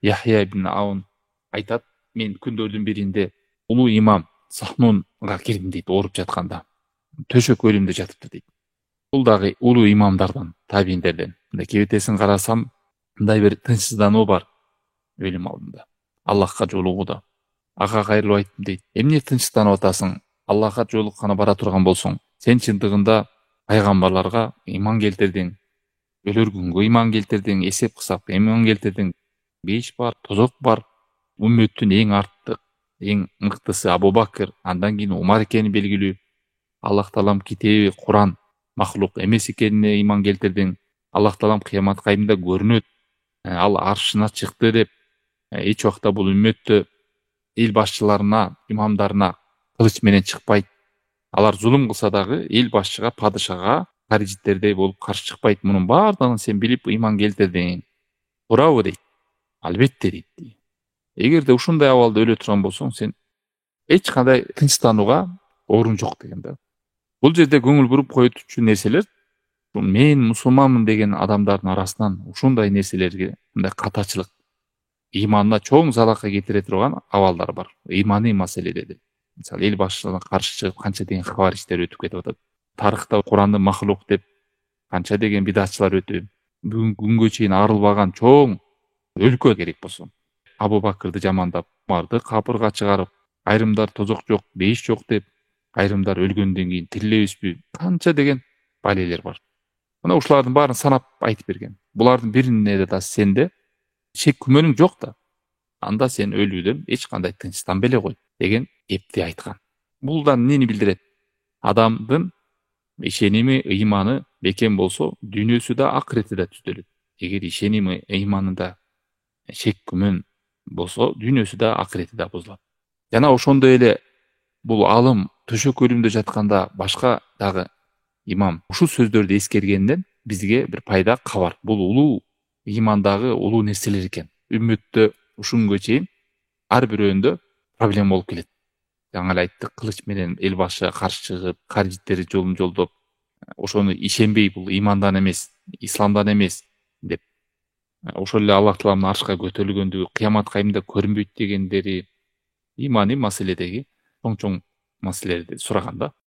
Яхия ибн Аун айтат, мен күндөрдүн биринде улуу имам Сахнунга кирдим дейт, ооруп жатканда. Төшөк өлүмдө жатыптыр дейт. Бул дагы улуу имамдардан, табииндерден. Мындай кебетесин карасам, мындай бир тынчсыздануу бар өлүм алдында. Аллахка жолугууда. Ага кайрылып айттым дейт. Эмне тынчсызданып атасың? Аллахка жолукканы бара турган болсоң, сен чындыгында пайгамбарларга ыйман келтирдиң, өлөр күнгө ыйман келтирдиң, эсеп кысапка ыйман келтирдиң. Бейиш бар, тозок бар. Үммөттүн эң артык, эң мыктысы Абу Бакыр, андан кийин Умар экени белгилүү. Аллах таалам китеби Куран махлук эмес экенине ыйман келтирдиң. Аллах таалам кыямат кайымда көрүнөт, ал аршына чыкты деп, эч убакта бул үммөттө эл башчыларына, имамдарына кылыч менен чыкпайт. Алар зулум кылса дагы эл башчыга, падышага карижиттердей болуп каршы чыкпайт. Мунун баардыгын сен билип ыйман келтирдиң. Туурабы дейт. Албетте дейт. Эгерде ушундай абалда өлө турган болсоң, сен эч кандай тынчтанууга орун жок деген да. Бул жерде көңүл буруп коючу нерселер, мен мусулманмын деген адамдардын арасынан ушундай нерселерге, мындай катачылык, ыйманына чоң залалга кетире турган абалдар бар. Ыйманий маселеде деп. Мисалы, эл башчылыгына каршы чыгып канча деген хавариштер өтүп кетип атат. Тарыхта Куранды махлук деп канча деген бидатчылар өтүп, бүгүнкү күнгө чейин арылбаган чоң өлкө керек болсо. Абу Бакырды жамандап, Умарды капырга чыгарып, айрымдар тозок жок, бейиш жок деп, айрымдар өлгөндөн кийин тирилебизби, канча деген балелер бар. Мына ушулардын баарын санап айтып берген. Булардын бирине да сенде шек күмөнүң жок да, анда сен өлүүдөн эч кандай тынчтанбай эле кой деген эпти айткан. Булдан эмнени билдирет? Адамдын ишеними, ыйманы бекем болсо, дүйнөсү да акырети да түзөлөт. Эгер ишеними, ыйманында шек күмөн болсо, дүйнөсү да акырети да бузулат. Жана ошондой эле бул алым төшөк өлүмдө жатканда башка дагы имам ушул сөздөрдү эскергенден бизге бир пайда кабар. Бул улуу ыймандагы улуу нерселер экен. Үммөттө ушунгө чейин ар бирөөндө проблема болуп келет. Жаңы эле айттык, кылыч менен эл башчыга каршы чыгып, карижиттери жолун жолдоп, ошону ишенбей, бул ыймандан эмес, исламдан эмес деп, ошол эле Аллах тааланын аршка көтөрүлгөндүгү кыямат кайымда көрүнбөйт дегендери ыйманий маселедеги чоң маселелерди сураган да.